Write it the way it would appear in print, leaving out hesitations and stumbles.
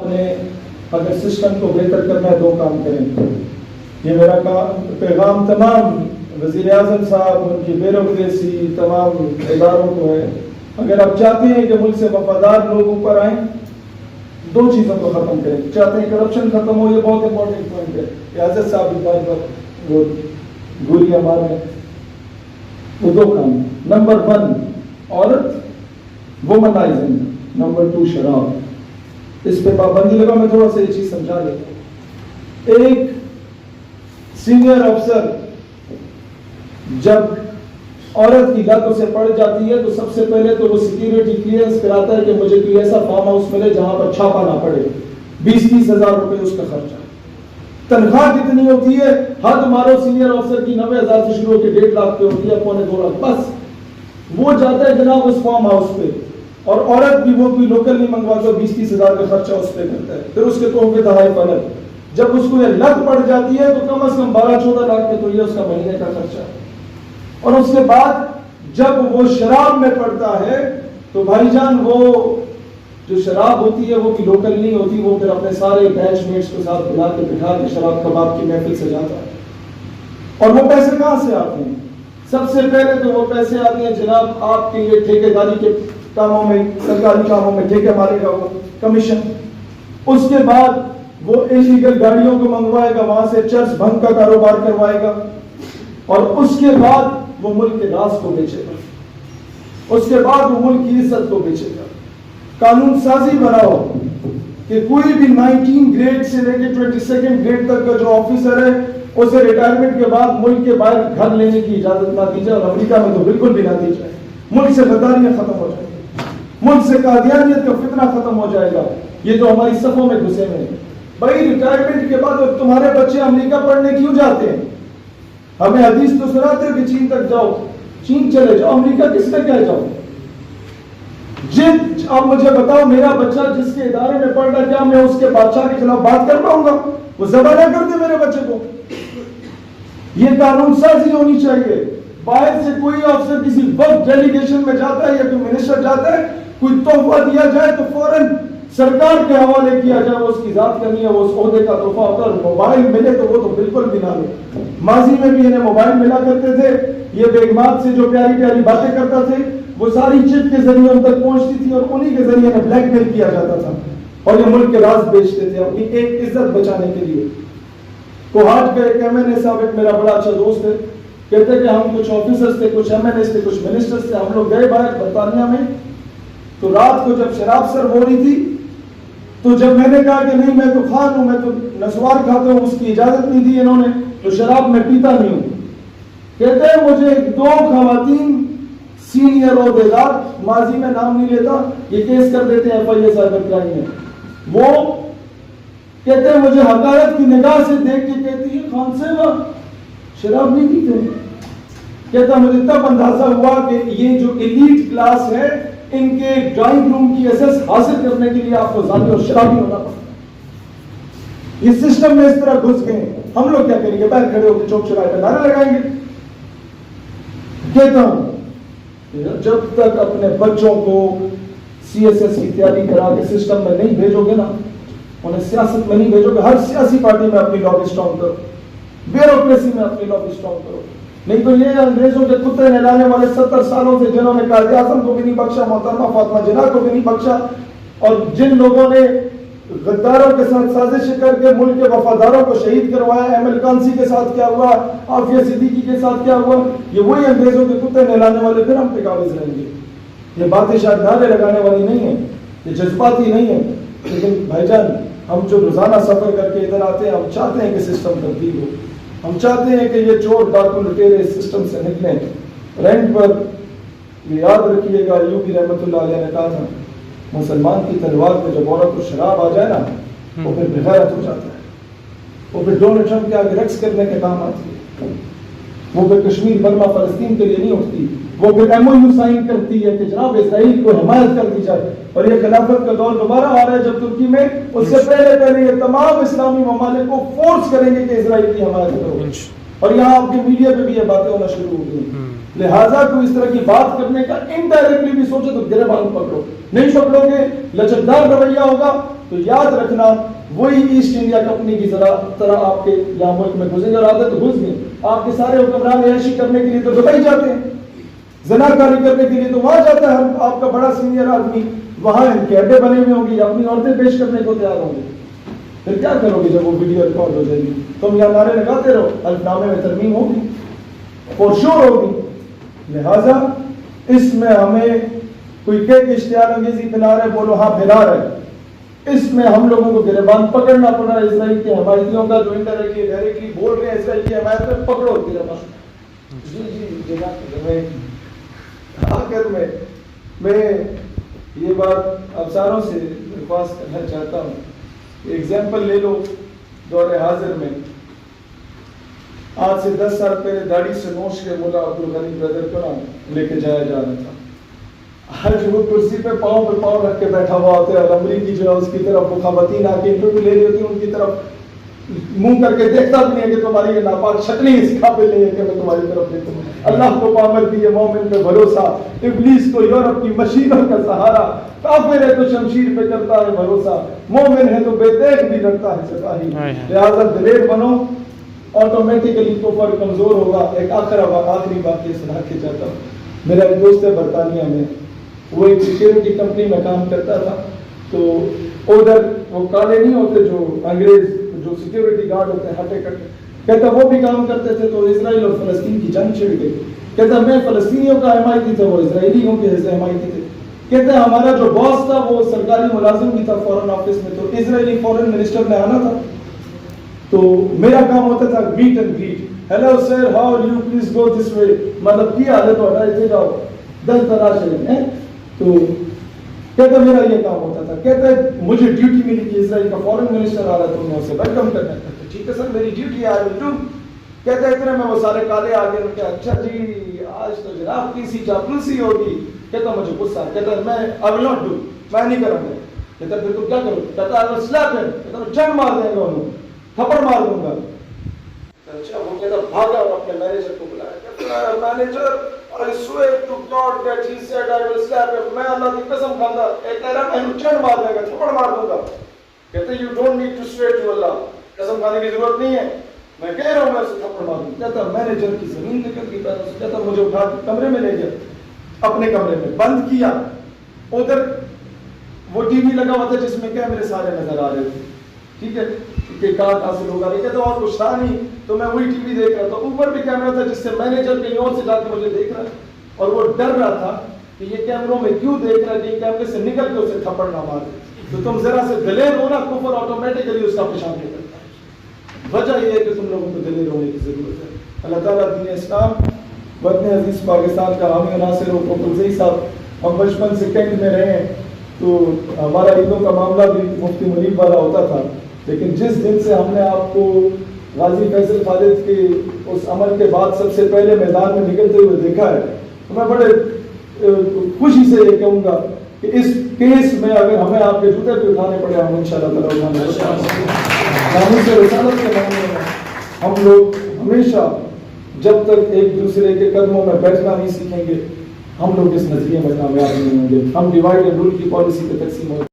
نے اگر سسٹم کو بہتر کرنا ہے 2 کام کریں. یہ میرا پیغام تمام وزیر اعظم صاحب، ان کی بیوروکریسی، تمام اداروں کو ہے. اگر آپ چاہتے ہیں کہ ملک سے وفادار لوگ اوپر آئیں، 2 چیزوں کو ختم کریں. چاہتے ہیں کرپشن ختم ہو، یہ بہت امپورٹنٹ پوائنٹ ہے. ریاست صاحب بھی بار بار وہ گولیاں مار رہے ہیں. وہ 2 کام. نمبر 1 عورت وومنائزنگ، نمبر 2 شراب. اس پہ پابندی لگا. میں تھوڑا سا یہ چیز سمجھا دیتا ہوں. ایک سینئر افسر جب عورت کی لت اسے پڑ جاتی ہے تو سب سے پہلے تو وہ سیکیورٹی کلیئرنس کراتا ہے کہ مجھے کوئی ایسا فارم ہاؤس ملے جہاں پر چھاپا نہ پڑے. 20-20 ہزار روپے اس کا خرچہ. تنخواہ کتنی ہوتی ہے؟ حد مارو سینئر افسر کی 90,000 سے شروع ہو کے 1.5 لاکھ پہ ہوتی ہے، 1.25 لاکھ. بس وہ جاتا ہے جناب اس فارم ہاؤس پہ، اور عورت بھی وہ کوئی لوکل نہیں منگواتا، 20-30 ہزار کا خرچہ اس پہ کرتا ہے. پھر اس کے تو پہ دہائی فلک. جب اس کو یہ لت پڑ جاتی ہے تو کم از کم 12-14 لاکھ پہ تو یہ اس کا مہینے کا خرچہ. اور اس کے بعد جب وہ شراب میں پڑتا ہے تو بھائی جان وہ جو شراب ہوتی ہے وہ بھی لوکل نہیں ہوتی. وہ پھر اپنے سارے بیچ میٹس کے ساتھ بلا کے بٹھا کے شراب کباب کی محفل سے جاتا ہے. اور وہ پیسے کہاں سے آتے ہیں؟ سب سے پہلے تو وہ پیسے آتے ہیں جناب آپ کے یہ ٹھیکیداری کے کاموں میں، سرکاری کاموں میں ٹھیکے مارے گا وہ کمیشن. اس کے بعد وہ انلیگل گاڑیوں کو منگوائے گا، وہاں سے چرس بھنگ کا کاروبار کروائے گا. اور اس کے بعد وہ ملک کے راز کو بیچے گا. اس کے بعد وہ ملک کی عزت کو بیچے گا. قانون سازی بناؤ کہ کوئی بھی 19 گریڈ سے لے کے 22 گریڈ تک کا جو آفیسر ہے اسے ریٹائرمنٹ کے بعد ملک کے باہر گھر لینے کی اجازت نہ دی جائے. اور امریکہ میں تو بالکل بھی نہ دی جائے. ملک سے غداریاں ختم ہو جائیں گی، ملک سے قادیانیت کا فتنہ ختم ہو جائے گا. یہ تو ہماری صفوں میں گھسے ہوئے ہیں. بھائی ریٹائرمنٹ کے بعد تمہارے بچے امریکہ پڑھنے کیوں جاتے ہیں؟ ہمیں حدیث تو سناتے ہو کہ چین تک جاؤ، چین چلے جاؤ، امریکہ کس میں کیا جاؤ؟ اب مجھے بتاؤ میرا بچہ جس کے ادارے میں پڑھ رہا ہے کیا میں اس کے بادشاہ کے خلاف بات کر پاؤں گا؟ وہ ذبح نہ کر دے میرے بچے کو. یہ قانون سازی ہونی چاہیے. باہر سے کوئی افسر کسی وقت ڈیلیگیشن میں جاتا ہے یا کوئی منسٹر جاتا ہے، کوئی تحفہ دیا جائے تو فوراً سرکار کے حوالے کیا جائے. وہ اس کی ذات کرنی ہے، وہ اس عہدے کا تحفہ ہوتا ہے. موبائل ملے تو وہ تو بالکل بھی نہ لے. ماضی میں بھی انہیں موبائل ملا کرتے تھے. یہ بیگمات سے جو پیاری پیاری باتیں کرتا تھے وہ ساری چٹ کے ذریعے ان تک پہنچتی تھی اور انہی کے ذریعے انہیں بلیک میل کیا جاتا تھا اور یہ ملک کے راز بیچتے تھے اپنی ایک عزت بچانے کے لیے. کوہاٹ کا ایک MNA صاحب ایک میرا بڑا اچھا دوست ہے، کہتے کہ ہم کچھ آفیسرز تھے، کچھ MNAs تھے، کچھ منسٹرز تھے. ہم لوگ گئے باہر برطانیہ میں تو رات کو جب شراب سرو ہو رہی تھی تو جب میں نے کہا کہ نہیں میں تو خان ہوں، میں تو نسوار کھاتا ہوں، اس کی اجازت نہیں دی انہوں نے، تو شراب میں پیتا نہیں ہوں. کہتے ہیں مجھے 2 خواتین سینئر عہدیدار، ماضی میں نام نہیں لیتا، یہ کیس کر دیتے ہیں FIA سائبر کرائم میں. وہ کہتے ہیں مجھے حقارت کی نگاہ سے دیکھ کے کہتی ہے خان صاحب شراب نہیں پیتے. کہتا مجھے تب اندازہ ہوا کہ یہ جو ایلیٹ کلاس ہے ان کے ڈرائنگ روم کی ایسس حاصل کرنے کے لیے آپ کو زانی اور شرابی ہونا پڑتا. یہ سسٹم میں اس طرح گھس گئے. ہم لوگ کیا کریں گے؟ باہر کھڑے ہو کے چوک چوراہے پہ نعرے لگائیں گے. کہتا ہوں جب تک اپنے بچوں کو CSS کی تیاری کرا کے سسٹم میں نہیں بھیجو گے نا، انہیں سیاست میں نہیں بھیجو گے، ہر سیاسی پارٹی میں اپنی لابی اسٹرانگ کرو، بیوروکریسی میں اپنی لابی اسٹرانگ کرو. نہیں تو یہ انگریزوں کے کتے نہلانے والے 70 سالوں سے جنہوں نے قائد اعظم کو بھی نہیں بخشا، محترمہ فاطمہ جناح کو بھی نہیں بخشا، اور جن لوگوں نے غداروں کے ساتھ سازش کر کے ملک کے وفاداروں کو شہید کروایا، احمد قانسی کے ساتھ کیا ہوا، عافیہ صدیقی کے ساتھ کیا ہوا، یہ وہی انگریزوں کے کتے نہلانے والے پھر ہم پہ قابض رہیں گے. یہ باتیں شاید نعرے لگانے والی نہیں ہیں، یہ جذباتی نہیں ہیں، لیکن بھائی جان ہم جو روزانہ سفر کر کے ادھر آتے ہیں ہم چاہتے ہیں کہ سسٹم تبدیل ہو. ہم چاہتے ہیں کہ یہ چور ڈاکو لٹیرے اس سسٹم سے نکلیں. رینٹ پر یہ یاد رکھیے گا ایوبی رحمۃ اللہ علیہ نے کہا تھا مسلمان کی تلوار پہ جب عورت کو شراب آ جائے نا وہ پھر بغیرت ہو جاتا ہے. وہ پھر ڈونلڈ ٹرمپ کے آگے رقص کرنے کے کام آتی ہے. وہ پھر کشمیر برما فلسطین کے لیے نہیں اٹھتی. وہ پھر MOU سائن کرتی ہے کہ جناب اسرائیل کو حمایت کر دی جائے. اور یہ خلافت کا دور دوبارہ آ رہا ہے جب ترکی میں اس سے پہلے یہ تمام اسلامی ممالک کو فورس کریں گے کہ اسرائیل کی حمایت کرو. اور یہاں آپ کی میڈیا پہ بھی یہ باتیں ہونا شروع ہو گئی. لہٰذا کوئی اس طرح کی بات کرنے کا انڈائریکٹلی بھی سوچے تو گربان پکڑو. نہیں پکڑو گے لچکدار رویہ ہوگا تو یاد رکھنا وہی ایسٹ انڈیا کمپنی کی طرح آپ کے یہاں ملک میں گھسیں گے، اور عادت تو گھس گئی. آپ کے سارے حکمران عیاشی کرنے کے لیے تو دبئی جاتے ہیں، زناکاری کرنے کے لیے تو وہاں جاتا ہے آپ کا بڑا سینئر آدمی، وہاں ان کے اڈے بنے ہوئے ہوں گے، اپنی عورتیں پیش کرنے کو تیار ہوں گے. پھر کیا کرو گے جب وہ ویڈیو ریکارڈ ہو جائے گی؟ تم یہاں نعرے لگاتے رہو، الف نامے میں ترمیم ہوگی، فور شور ہوگی. لہذا اس میں ہمیں کوئی کہ اشتعال انگیزی پھیلا رہے، بولو ہاں پھیلا رہے، اس میں ہم لوگوں کو گریبان پکڑنا پڑا. اسرائیل کے حمایتیوں کا جو انڈائریکٹلی ڈائریکٹلی بول رہے ہیں اسرائیل کی حمایت میں، پکڑو گریبان. جی آخر میں یہ بات افسروں سے درخواست کرنا چاہتا ہوں. ایگزامپل لے لو دور حاضر میں، آج سے 10 سال پہلے داڑھی سے نوش کے ملا عبدالغنی بردر کو لے کے جایا جا رہا تھا. آج وہ کرسی پہ پاؤں رکھ کے بیٹھا ہوا ہوتا ہے، اور امریکی جو ہے اس کی طرف وہ خواتین آ کے انٹرویو لے رہی ہوتی ہیں، ان کی طرف منہ کر کے دیکھتا بھی نہیں ہے کہ تمہاری یہ ناپاک شکل ہی اس قابل نہیں ہے کہ میں تمہاری طرف دیکھوں. اللہ کو پامر دیے، مومن پہ بھروسہ، ابلیس کو یورپ کی مشینوں کا سہارا. کافر ہے تو شمشیر پہ کرتا ہے بھروسہ، مومن ہے تو بے دیکھ بھی کرتا ہے سپاہی. لہٰذا دلیر بنو، آٹومیٹیکلی کفر کمزور ہوگا. ایک آخری بات یہ سنا کے چاہتا ہوں. میرا ایک دوست ہے برطانیہ میں، وہ ایک سیکیورٹی کمپنی میں کام کرتا تھا. تو ادھر وہ کالے نہیں ہوتے جو انگریز جو سیکیورٹی گارڈ ہوتے ہیں ہٹے کٹے، کہتا وہ بھی کام کرتے تھے. تو اسرائیل اور فلسطین کی جنگ چھڑ گئی. کہتا میں فلسطینیوں کا حمایتی تھا، وہ اسرائیلیوں کے حمایتی تھے. کہتا ہمارا جو باس تھا وہ سرکاری ملازم بھی تھا فورن آفس میں، تو اسرائیلی فورن منسٹر نے آنا تھا. تو میرا کام ہوتا تھا meet and greet. Hello sir, how are you, please go this way, مطلب کیا حالت ہو رہا ہے، ادھر جاؤ، 10 تلاش ہے. تو کہتا میرا یہ کام ہوتا تھا. کہتا ہے مجھے ڈیوٹی ملی کہ اسرائیل کا فورن منسٹر آ رہا تھا، میں اسے ویلکم کرنا تھا. ٹھیک ہے سر، میری ڈیوٹی آئی ول ڈو. کہتا ہے اتنے میں وہ سارے کالے آگے رکھے، اچھا جی آج تو جناب کی سی چاپلوسی ہوگی. کہتا مجھے غصہ، کہتا میں آئی ول ناٹ ڈو، میں نہیں کروں گا. کہتا پھر تم کیا کرو؟ کہتا آئی ول سلیپ ہم. کہتا میں چنڈ مار دیں گا انہوں، تھپڑ مار دوں گا. اچھا وہ کہتا بھاگا اور اپنے مینیجر کو بلایا. کہتا manager I swear to God that he said I will slap him. میں اللہ کی قسم کھاتا ایک کہہ رہا میں چنڈ مار دے گا، تھپڑ مار دوں گا. کہتے you don't need to swear to Allah، قسم کھانے کی ضرورت نہیں ہے، میں کہہ رہا ہوں میں اسے تھپڑ مار دوں. کہتا مینیجر کی زمین نکل گئی پیروں سے. کہتا مجھے اٹھا کے کمرے میں لے گیا، اپنے کمرے میں بند کیا. ادھر وہ ٹی وی لگا ہوا تھا جس میں کیمرے سارے نظر آ رہے تھے. ٹھیک ہے کہ کہاں حاصل ہوگا. کہتے اور کچھ تھا نہیں تو میں وہی ٹی وی دیکھ رہا تھا. اوپر بھی کیمرہ تھا جس سے مینیجر کہیں اور سے جا کے مجھے دیکھ رہا ہے، اور وہ ڈر رہا تھا کہ یہ کیمروں میں کیوں دیکھ رہا ہے کہ کیمرے سے نکل کے اسے تھپڑ نہ مارے. تو تم ذرا سے دلیر ہونا، کفر آٹومیٹکلی اس کا پیشاب نکلتا ہے. وجہ یہ ہے کہ تم لوگوں کو دلیر ہونے کی ضرورت ہے. اللہ تعالیٰ دین اسلام وطن عزیز پاکستان کا حامی و ناصر ہو. کلزئی صاحب ہم بچپن سے کینٹ میں رہے ہیں تو ہمارا عیدوں کا معاملہ بھی مفتی منیب والا ہوتا تھا. لیکن جس دن سے ہم نے آپ کو غازی فیصل خالد کے اس عمل کے بعد سب سے پہلے میدان میں نکلتے ہوئے دیکھا ہے، تو میں بڑے خوشی سے یہ کہوں گا کہ اس کیس میں اگر ہمیں آپ کے جوتے پہ اٹھانے پڑے ہم انشاءاللہ تعالیٰ سے رسالت کے معاملے میں ہم لوگ ہمیشہ جب تک ایک دوسرے کے قدموں میں بیٹھنا نہیں سیکھیں گے ہم لوگ اس نظریے میں کامیاب نہیں ہوں گے. ہم ڈیوائڈ اینڈ رول کی پالیسی پہ تقسیم ہو